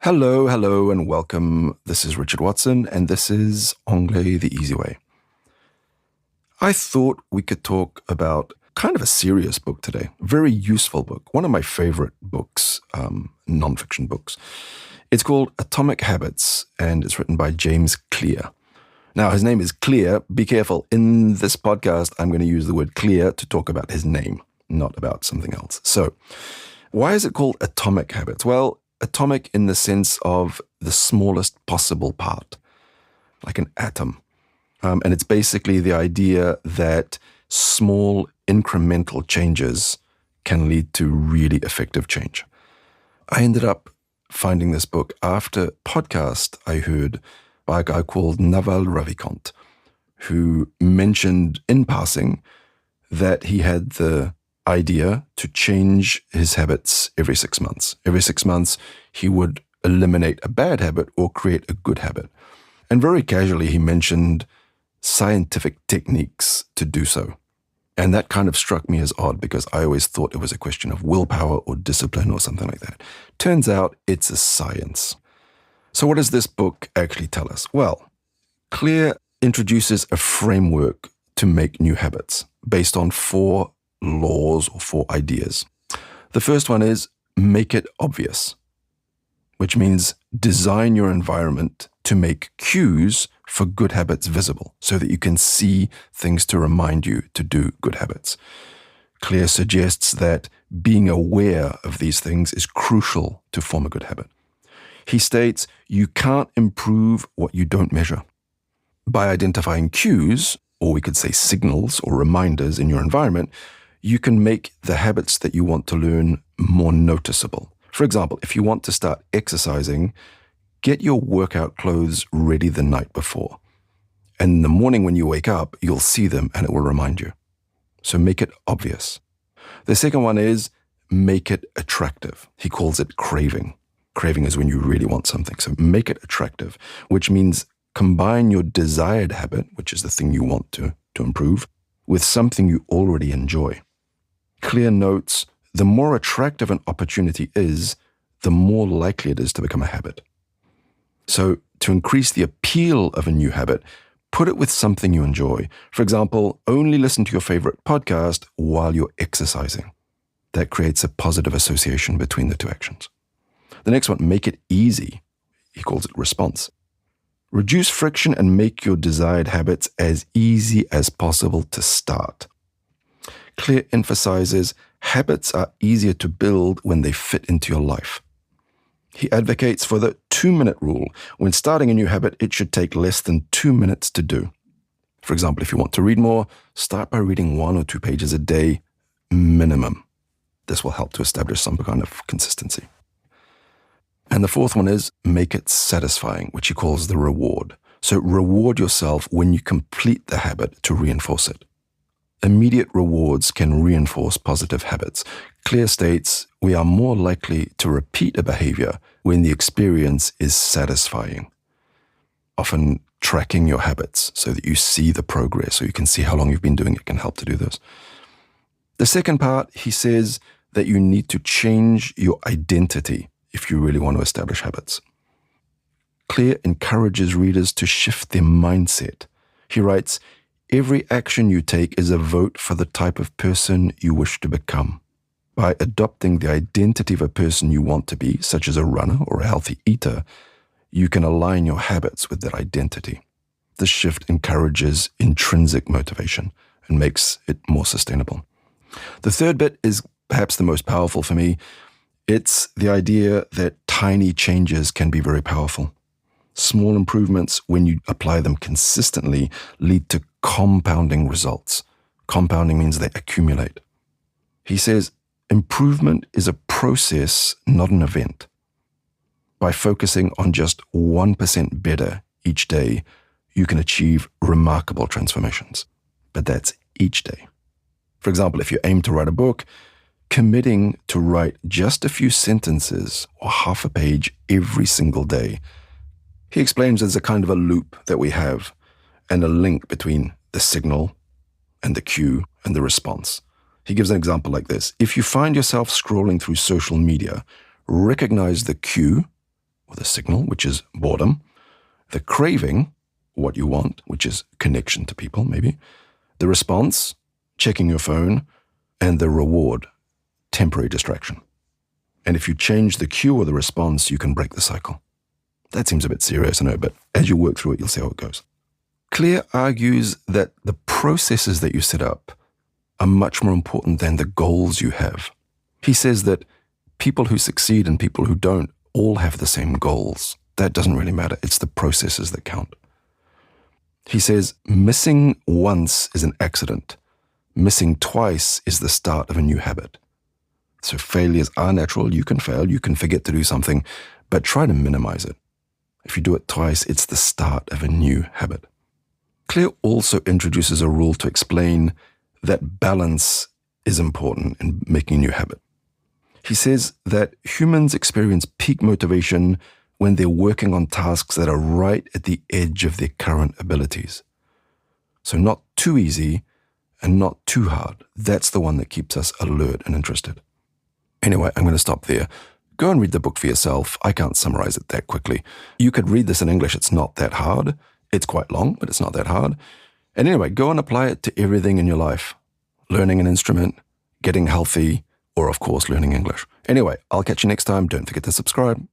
Hello, and welcome. This is Richard Watson, and this is Anglais the Easy Way. I thought we could talk about kind of a serious book today, very useful book, one of my favorite books, nonfiction books. It's called Atomic Habits, and it's written by James Clear. Now, his name is Clear. Be careful. In this podcast, I'm going to use the word clear to talk about his name, not about something else. So, why is it called Atomic Habits? Well, atomic in the sense of the smallest possible part, like an atom. And it's basically the idea that small incremental changes can lead to really effective change. I ended up finding this book after a podcast I heard by a guy called Naval Ravikant, who mentioned in passing that he had the idea to change his habits every 6 months. Every 6 months, he would eliminate a bad habit or create a good habit. And very casually, he mentioned scientific techniques to do so. And that kind of struck me as odd because I always thought it was a question of willpower or discipline or something like that. Turns out it's a science. So what does this book actually tell us? Well, Clear introduces a framework to make new habits based on 4 laws or 4 ideas. The first one is make it obvious, which means design your environment to make cues for good habits visible so that you can see things to remind you to do good habits. Clear suggests that being aware of these things is crucial to form a good habit. He states you can't improve what you don't measure. By identifying cues, or we could say signals or reminders in your environment, you can make the habits that you want to learn more noticeable. For example, if you want to start exercising, get your workout clothes ready the night before. And in the morning when you wake up, you'll see them and it will remind you. So make it obvious. The second one is make it attractive. He calls it craving. Craving is when you really want something. So make it attractive, which means combine your desired habit, which is the thing you want to improve, with something you already enjoy. Clear notes, the more attractive an opportunity is, the more likely it is to become a habit. So to increase the appeal of a new habit, put it with something you enjoy. For example, only listen to your favorite podcast while you're exercising. That creates a positive association between the 2 actions. The next one, make it easy. He calls it response. Reduce friction and make your desired habits as easy as possible to start. Clear emphasizes habits are easier to build when they fit into your life. He advocates for the 2-minute rule. When starting a new habit, it should take less than 2 minutes to do. For example, if you want to read more, start by reading 1 or 2 pages a day minimum. This will help to establish some kind of consistency. And the fourth one is make it satisfying, which he calls the reward. So reward yourself when you complete the habit to reinforce it. Immediate rewards can reinforce positive habits. Clear states we are more likely to repeat a behavior when the experience is satisfying. Often tracking your habits so that you see the progress, so you can see how long you've been doing it can help to do this. The second part, he says that you need to change your identity if you really want to establish habits. Clear encourages readers to shift their mindset. He writes, every action you take is a vote for the type of person you wish to become. By adopting the identity of a person you want to be, such as a runner or a healthy eater, you can align your habits with that identity. This shift encourages intrinsic motivation and makes it more sustainable. The third bit is perhaps the most powerful for me. It's the idea that tiny changes can be very powerful. Small improvements, when you apply them consistently, lead to compounding results. Compounding means they accumulate. He says, improvement is a process, not an event. By focusing on just 1% better each day, you can achieve remarkable transformations. But that's each day. For example, if you aim to write a book, committing to write just a few sentences or half a page every single day. He explains there's a kind of a loop that we have and a link between the signal and the cue and the response. He gives an example like this. If you find yourself scrolling through social media, recognize the cue or the signal, which is boredom, the craving, what you want, which is connection to people, maybe, the response, checking your phone, and the reward, temporary distraction. And if you change the cue or the response, you can break the cycle. That seems a bit serious, I know, but as you work through it, you'll see how it goes. Claire argues that the processes that you set up are much more important than the goals you have. He says that people who succeed and people who don't all have the same goals. That doesn't really matter. It's the processes that count. He says missing once is an accident. Missing twice is the start of a new habit. So failures are natural. You can fail. You can forget to do something, but try to minimize it. If you do it twice, it's the start of a new habit. Claire also introduces a rule to explain that balance is important in making a new habit. He says that humans experience peak motivation when they're working on tasks that are right at the edge of their current abilities. So not too easy and not too hard. That's the one that keeps us alert and interested. Anyway, I'm going to stop there. Go and read the book for yourself. I can't summarize it that quickly. You could read this in English. It's not that hard. It's quite long, but it's not that hard. And anyway, go and apply it to everything in your life. Learning an instrument, getting healthy, or of course, learning English. Anyway, I'll catch you next time. Don't forget to subscribe.